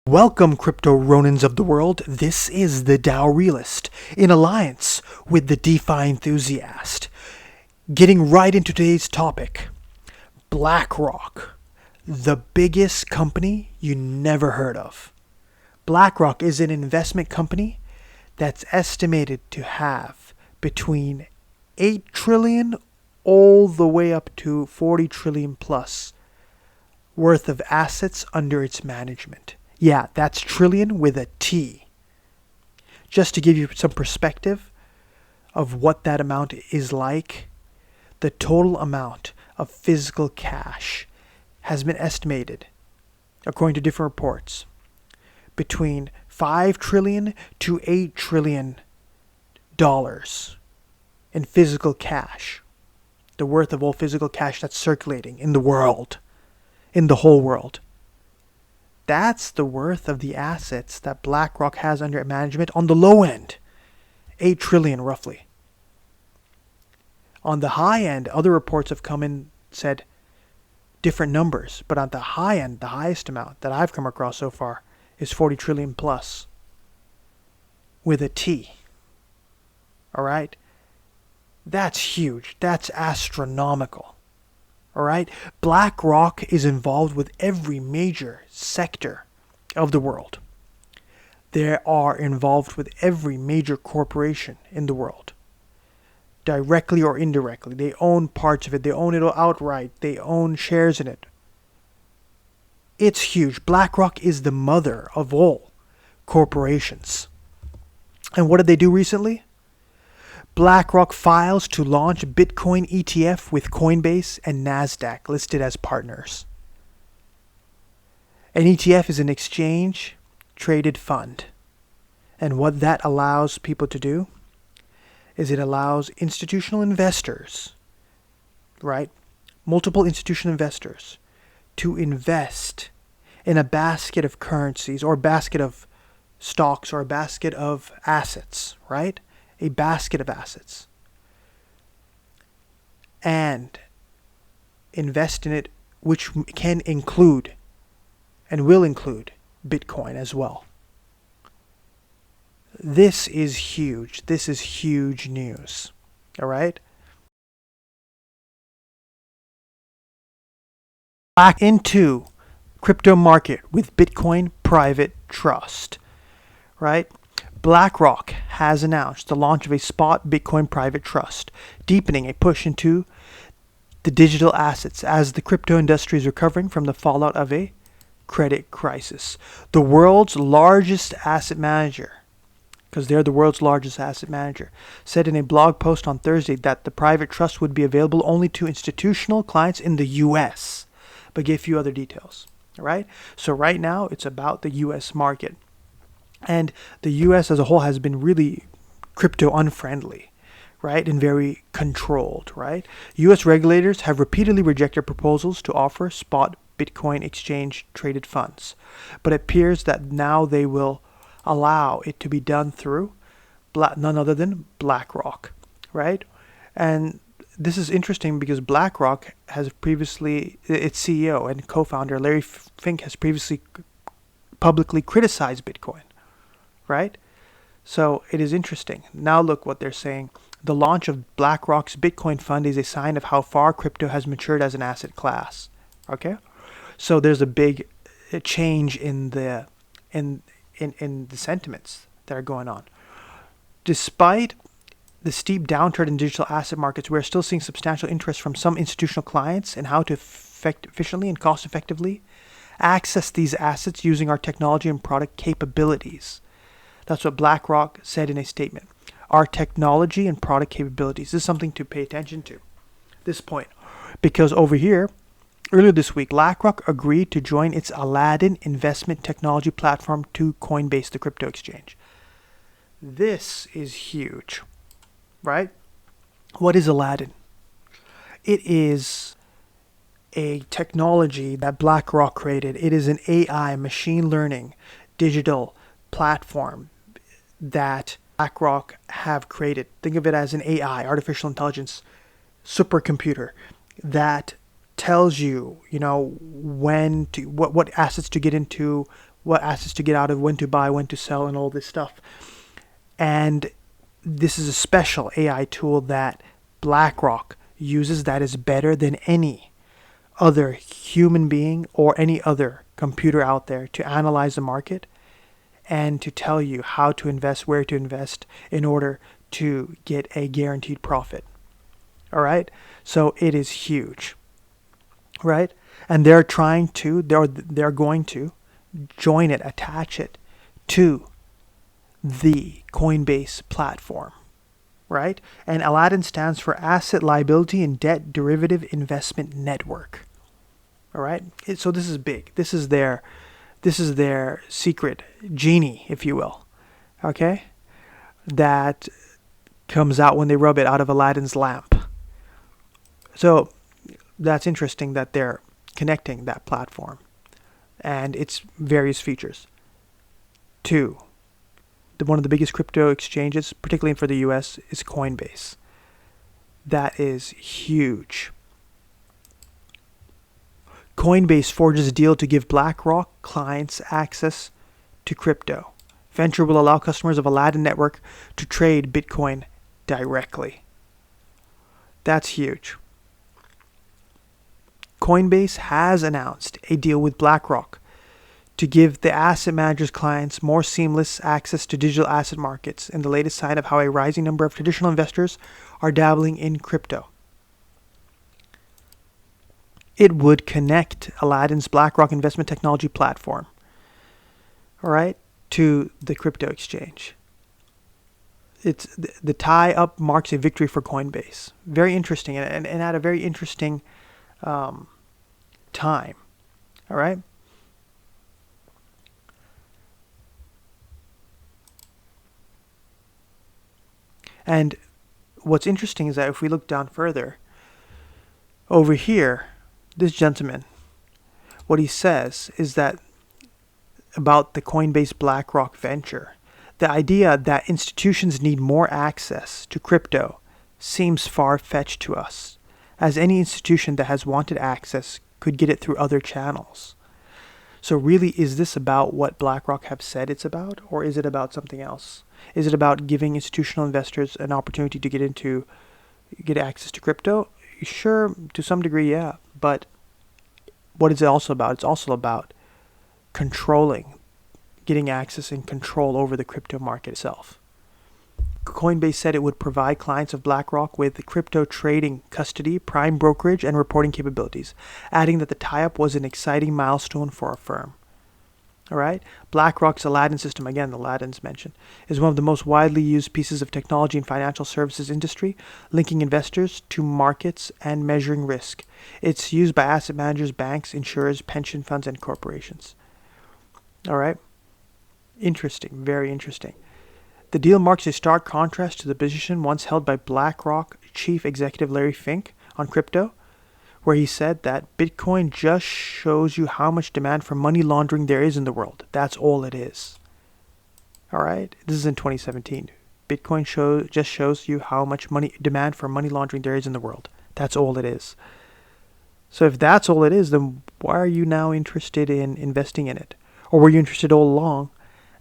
Welcome, crypto Ronins of the world. This is the Dow Realist in alliance with the DeFi enthusiast. Getting right into today's topic, BlackRock, the biggest company you never heard of. BlackRock is an investment company that's estimated to have between 8 trillion all the way up to 40 trillion plus worth of assets under its management. Yeah, that's trillion with a T. Just to give you some perspective of what that amount is like, the total amount of physical cash has been estimated, according to different reports, between 5 trillion to 8 trillion dollars in physical cash. The worth of all physical cash that's circulating in the world, in the whole world. That's the worth of the assets that BlackRock has under management on the low end. 8 trillion roughly. On the high end, other reports have come in said different numbers, but on the high end, the highest amount that I've come across so far is 40 trillion plus with a T. All right? That's huge. That's astronomical. All right, BlackRock is involved with every major sector of the world. They are involved with every major corporation in the world, directly or indirectly. They own parts of it. They own it outright. They own shares in it. It's huge. BlackRock is the mother of all corporations. And what did they do recently? BlackRock files to launch Bitcoin ETF with Coinbase and Nasdaq listed as partners. An ETF is an exchange-traded fund. And what that allows people to do is it allows institutional investors, right? Multiple institutional investors to invest in a basket of currencies or a basket of stocks or a basket of assets, right? A basket of assets, and invest in it, which can include and will include Bitcoin as well. This is huge. This is huge news. All right? Back into crypto market with Bitcoin Private Trust, right? BlackRock has announced the launch of a spot Bitcoin private trust, deepening a push into the digital assets as the crypto industry is recovering from the fallout of a credit crisis. The world's largest asset manager, because they're the world's largest asset manager, said in a blog post on Thursday that the private trust would be available only to institutional clients in the US, but gave a few other details. All right? So right now it's about the US market. And the U.S. as a whole has been really crypto unfriendly, right? And very controlled, right? U.S. regulators have repeatedly rejected proposals to offer spot Bitcoin exchange traded funds. But it appears that now they will allow it to be done through none other than BlackRock, right? And this is interesting because BlackRock has previously, its CEO and co-founder Larry Fink has previously publicly criticized Bitcoin. Right? So it is interesting. Now look what they're saying. The launch of BlackRock's Bitcoin fund is a sign of how far crypto has matured as an asset class. Okay? So there's a big change in the the sentiments that are going on. Despite the steep downturn in digital asset markets, we're still seeing substantial interest from some institutional clients in how to efficiently and cost effectively access these assets using our technology and product capabilities. That's what BlackRock said in a statement. Our technology and product capabilities. This is something to pay attention to, this point. Because over here, earlier this week, BlackRock agreed to join its Aladdin investment technology platform to Coinbase, the crypto exchange. This is huge, right? What is Aladdin? It is a technology that BlackRock created. It is an AI, machine learning, digital platform that BlackRock have created. Think of it as an AI, artificial intelligence supercomputer that tells you, when to what assets to get into, what assets to get out of, when to buy, when to sell, and all this stuff. And this is a special AI tool that BlackRock uses that is better than any other human being or any other computer out there to analyze the market and to tell you how to invest, where to invest in order to get a guaranteed profit. All right? So it is huge, right? And they're going to join it, attach it to the Coinbase platform, right? And Aladdin stands for Asset Liability and Debt Derivative Investment Network. All right? So this is big. This is their secret genie, if you will. Okay? That comes out when they rub it out of Aladdin's lamp. So that's interesting that they're connecting that platform and its various features to one of the biggest crypto exchanges, particularly for the US, is Coinbase. That is huge. Coinbase forges a deal to give BlackRock clients access to crypto. Venture will allow customers of Aladdin Network to trade Bitcoin directly. That's huge. Coinbase has announced a deal with BlackRock to give the asset managers' clients more seamless access to digital asset markets in the latest sign of how a rising number of traditional investors are dabbling in crypto. It would connect Aladdin's BlackRock investment technology platform, all right, to the crypto exchange. It's the tie-up marks a victory for Coinbase. Very interesting, and at a very interesting time, all right? And what's interesting is that if we look down further, over here, this gentleman, what he says is that about the Coinbase BlackRock venture, the idea that institutions need more access to crypto seems far-fetched to us, as any institution that has wanted access could get it through other channels. So really, is this about what BlackRock have said it's about, or is it about something else? Is it about giving institutional investors an opportunity to get access to crypto? Sure, to some degree, yeah. But what is it also about? It's also about getting access and control over the crypto market itself. Coinbase said it would provide clients of BlackRock with crypto trading custody, prime brokerage, and reporting capabilities, adding that the tie-up was an exciting milestone for our firm. All right? BlackRock's Aladdin system, again, Aladdin's mentioned, is one of the most widely used pieces of technology in financial services industry, linking investors to markets and measuring risk. It's used by asset managers, banks, insurers, pension funds, and corporations. All right? Interesting, very interesting. The deal marks a stark contrast to the position once held by BlackRock Chief Executive Larry Fink on crypto, where he said that Bitcoin just shows you how much demand for money laundering there is in the world. That's all it is. All right? This is in 2017. Bitcoin just shows you how much demand for money laundering there is in the world. That's all it is. So if that's all it is, then why are you now interested in investing in it? Or were you interested all along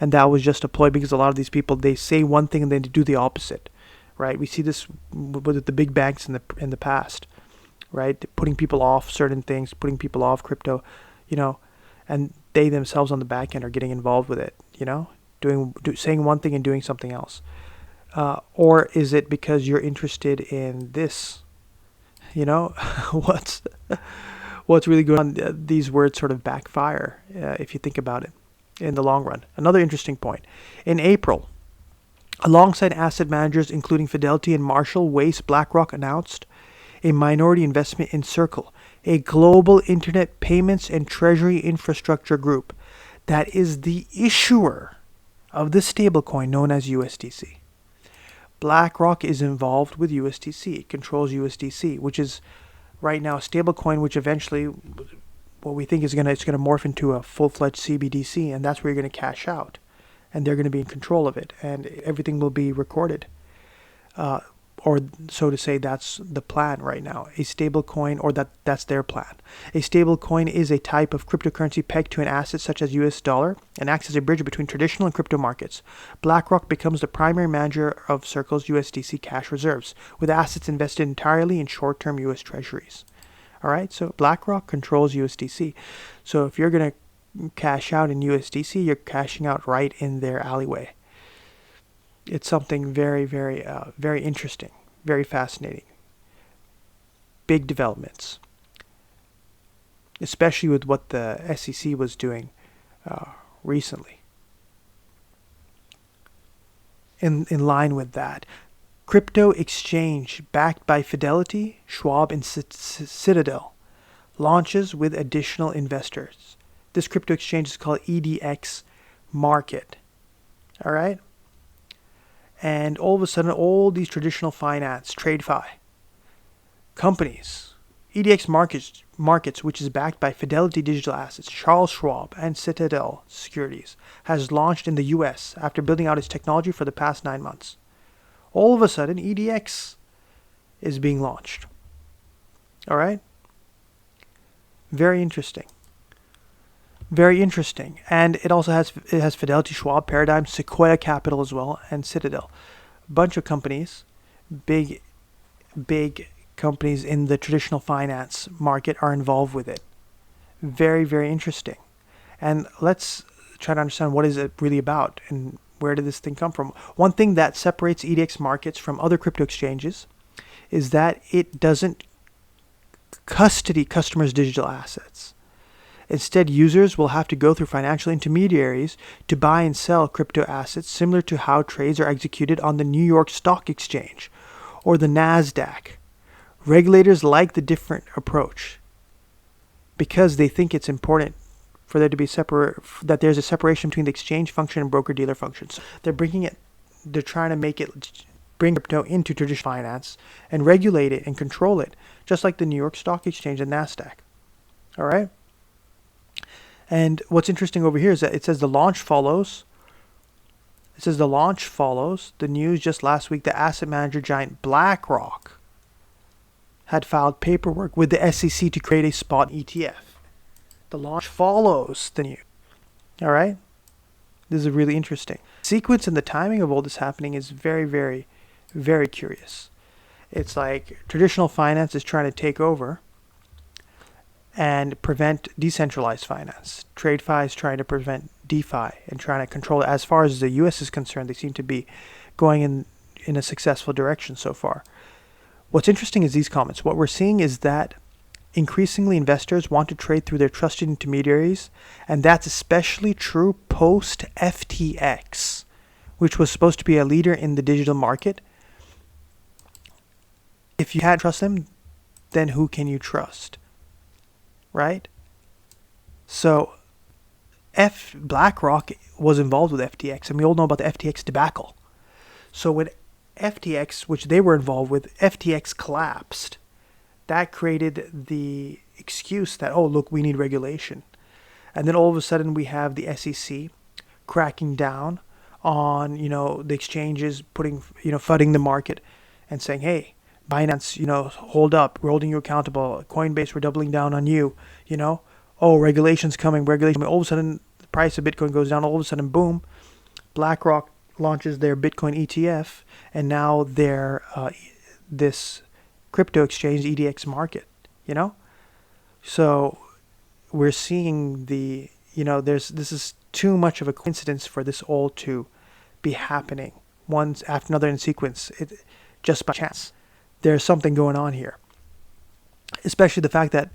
and that was just a ploy? Because a lot of these people, they say one thing and then they do the opposite, right? We see this with the big banks in the past, right? Putting people off certain things, putting people off crypto, and they themselves on the back end are getting involved with it, saying one thing and doing something else. Or is it because you're interested in this? What's really going on? These words sort of backfire if you think about it in the long run. Another interesting point. In April, alongside asset managers including Fidelity and Marshall Wace, BlackRock announced a minority investment in Circle, a global internet payments and treasury infrastructure group that is the issuer of the stablecoin known as USDC. BlackRock is involved with USDC. It controls USDC, which is right now a stablecoin, which eventually, what we think is it's going to morph into a full-fledged CBDC, and that's where you're going to cash out, and they're going to be in control of it, and everything will be recorded. or so to say, that's the plan right now. A stable coin, or that's their plan. A stable coin is a type of cryptocurrency pegged to an asset such as US dollar and acts as a bridge between traditional and crypto markets. BlackRock becomes the primary manager of Circle's USDC cash reserves, with assets invested entirely in short-term US treasuries. All right, so BlackRock controls USDC. So if you're going to cash out in USDC, you're cashing out right in their alleyway. It's something very, very, very interesting, very fascinating. Big developments, especially with what the SEC was doing recently. In line with that, crypto exchange backed by Fidelity, Schwab, and Citadel launches with additional investors. This crypto exchange is called EDX Market. All right? And all of a sudden, all these traditional finance, TradeFi companies, EDX Markets, which is backed by Fidelity Digital Assets, Charles Schwab, and Citadel Securities, has launched in the US after building out its technology for the past 9 months. All of a sudden, EDX is being launched. All right? Very interesting. Very interesting. And it also has Fidelity, Schwab, Paradigm, Sequoia Capital as well, and Citadel. A bunch of companies, big companies in the traditional finance market are involved with it. Very, very interesting. And let's try to understand what is it really about and where did this thing come from. One thing that separates EDX Markets from other crypto exchanges is that it doesn't custody customers' digital assets. Instead, users will have to go through financial intermediaries to buy and sell crypto assets, similar to how trades are executed on the New York Stock Exchange or the NASDAQ. Regulators like the different approach because they think it's important for there to be that there's a separation between the exchange function and broker-dealer functions. They're trying to bring crypto into traditional finance and regulate it and control it, just like the New York Stock Exchange and NASDAQ. All right? And what's interesting over here is that it says the launch follows. It says the launch follows the news just last week. The asset manager giant BlackRock had filed paperwork with the SEC to create a spot ETF. The launch follows the news. All right? This is really interesting. The sequence and the timing of all this happening is very, very, very curious. It's like traditional finance is trying to take over and prevent decentralized finance. TradeFi is trying to prevent DeFi and trying to control it. As far as the US is concerned, they seem to be going in a successful direction so far. What's interesting is these comments. What we're seeing is that increasingly investors want to trade through their trusted intermediaries, and that's especially true post FTX, which was supposed to be a leader in the digital market. If you can't trust them, then who can you trust? Right? So BlackRock was involved with FTX, and we all know about the FTX debacle. So when FTX, which they were involved with, FTX collapsed, that created the excuse that, oh, look, we need regulation. And then all of a sudden we have the SEC cracking down on, the exchanges, flooding the market and saying, hey, Binance, hold up, we're holding you accountable. Coinbase, we're doubling down on you, Oh, regulation's coming, All of a sudden, the price of Bitcoin goes down. All of a sudden, boom, BlackRock launches their Bitcoin ETF, and now their this crypto exchange, EDX Market, So we're seeing this is too much of a coincidence for this all to be happening one after another in sequence, just by chance. There's something going on here, especially the fact that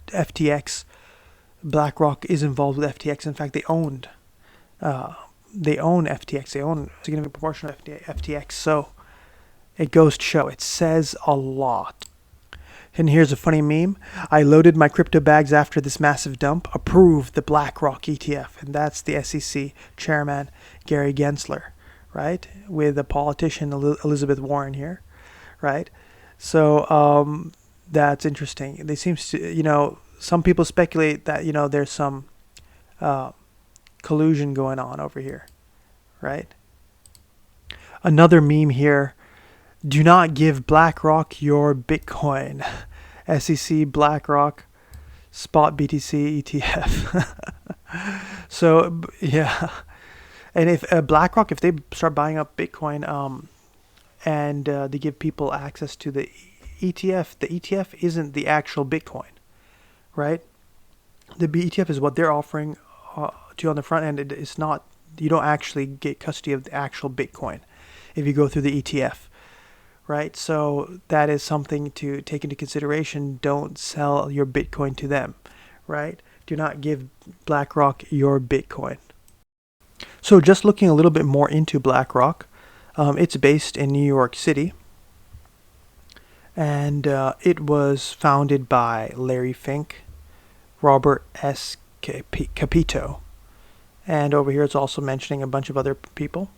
BlackRock is involved with FTX. In fact, they own FTX. They own a significant proportion of FTX. So it goes to show. It says a lot. And here's a funny meme. I loaded my crypto bags after this massive dump. Approved the BlackRock ETF. And that's the SEC chairman, Gary Gensler, right? With the politician, Elizabeth Warren here, right? So that's interesting. They seems to, some people speculate that, there's some collusion going on over here, right? Another meme here Do not give BlackRock your Bitcoin. SEC BlackRock Spot BTC ETF. So yeah, and if BlackRock, if they start buying up Bitcoin, and they give people access to the ETF, the ETF isn't the actual Bitcoin, right? The ETF is what they're offering to you on the front end. It's not. You don't actually get custody of the actual Bitcoin if you go through the ETF. Right, so that is something to take into consideration. Don't sell your Bitcoin to them, right? Do not give BlackRock your Bitcoin. So just looking a little bit more into BlackRock, it's based in New York City, and it was founded by Larry Fink, Robert S. Capito, and over here it's also mentioning a bunch of other people,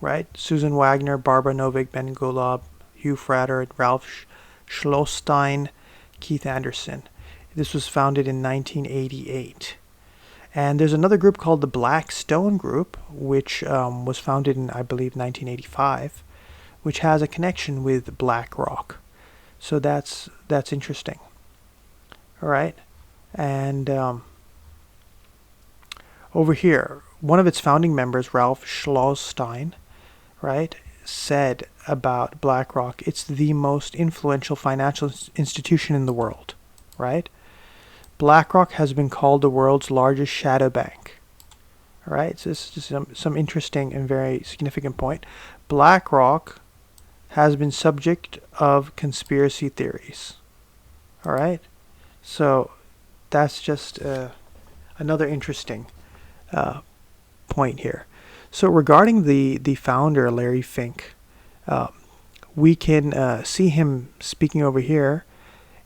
right? Susan Wagner, Barbara Novick, Ben Golub, Hugh Frater, Ralph Schlossstein, Keith Anderson. This was founded in 1988. And there's another group called the Blackstone Group, which was founded in, I believe, 1985, which has a connection with BlackRock. So that's interesting. All right. And over here, one of its founding members, Ralph Schlossstein, right, said about BlackRock, it's the most influential financial institution in the world, right? BlackRock has been called the world's largest shadow bank. All right, so this is just some interesting and very significant point. BlackRock has been subject of conspiracy theories. All right, so that's just another interesting point here. So regarding the founder, Larry Fink, we can see him speaking over here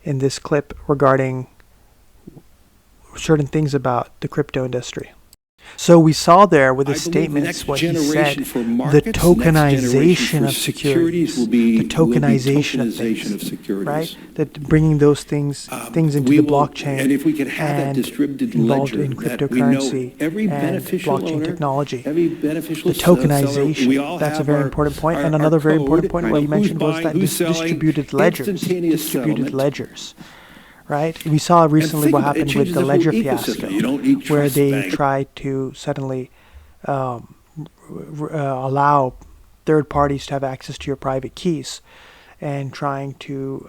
in this clip regarding certain things about the crypto industry. So we saw there with his statements what he said, the tokenization of securities, the tokenization of things, right? That bringing those things into the blockchain and involved in cryptocurrency and blockchain technology. The tokenization, that's a very important point. And another very important point, what he mentioned was that distributed ledgers. Right? We saw recently what happened with the ledger fiasco, where they tried to suddenly allow third parties to have access to your private keys, and trying to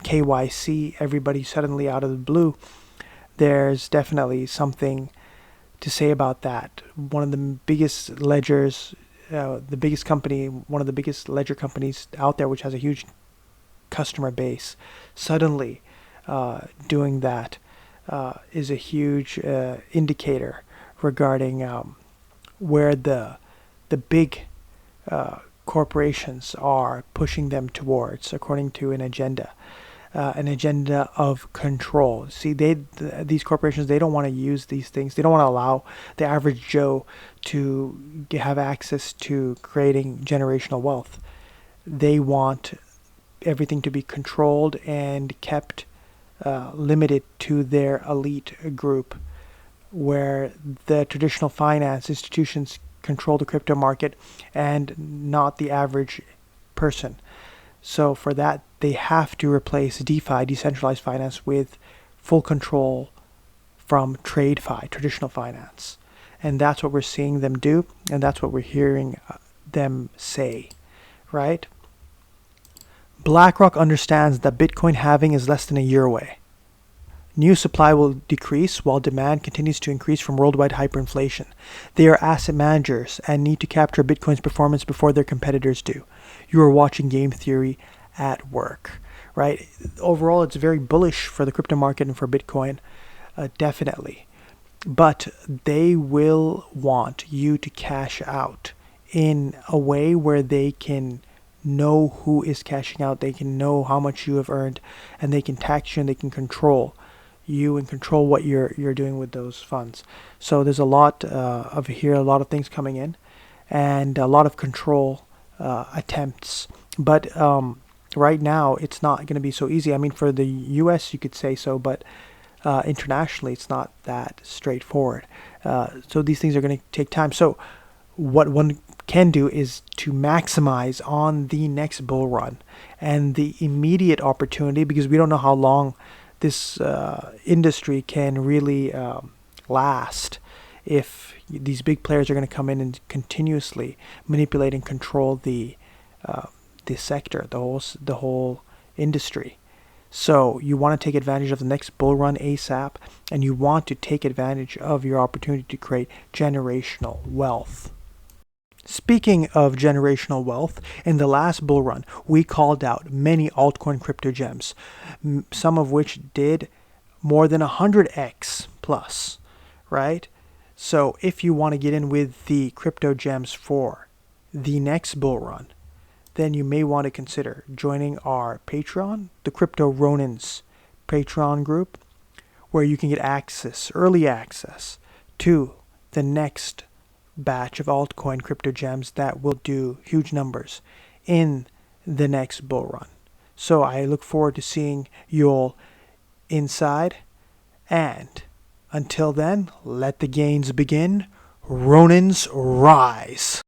KYC everybody suddenly out of the blue. There's definitely something to say about that. One of the biggest ledgers, the biggest company, one of the biggest ledger companies out there, which has a huge customer base, suddenly doing that is a huge indicator regarding where the big corporations are pushing them towards, according to an agenda of control. See, these corporations, they don't want to use these things. They don't want to allow the average Joe to have access to creating generational wealth. They want everything to be controlled and kept limited to their elite group, where the traditional finance institutions control the crypto market and not the average person. So for that, they have to replace DeFi, decentralized finance, with full control from TradeFi, traditional finance. And that's what we're seeing them do, and that's what we're hearing them say, right? BlackRock understands that Bitcoin halving is less than a year away. New supply will decrease while demand continues to increase from worldwide hyperinflation. They are asset managers and need to capture Bitcoin's performance before their competitors do. You are watching game theory at work, right? Overall, it's very bullish for the crypto market and for Bitcoin, definitely. But they will want you to cash out in a way where they can know who is cashing out, they can know how much you have earned, and they can tax you and they can control you and control what you're doing with those funds. So there's a lot of here, a lot of things coming in, and a lot of control attempts. But right now, it's not going to be so easy. I mean, for the U.S., you could say so, but internationally, it's not that straightforward. So these things are going to take time. So what one can do is to maximize on the next bull run and the immediate opportunity, because we don't know how long this industry can really last if these big players are going to come in and continuously manipulate and control the sector, the whole industry. So you want to take advantage of the next bull run ASAP, and you want to take advantage of your opportunity to create generational wealth. Speaking of generational wealth, in the last bull run, we called out many altcoin crypto gems, some of which did more than 100x plus, right? So if you want to get in with the crypto gems for the next bull run, then you may want to consider joining our Patreon, the Crypto Ronins Patreon group, where you can get access, early access to the next batch of altcoin crypto gems that will do huge numbers in the next bull run. So I look forward to seeing you all inside, and until then, let the gains begin. Ronins rise.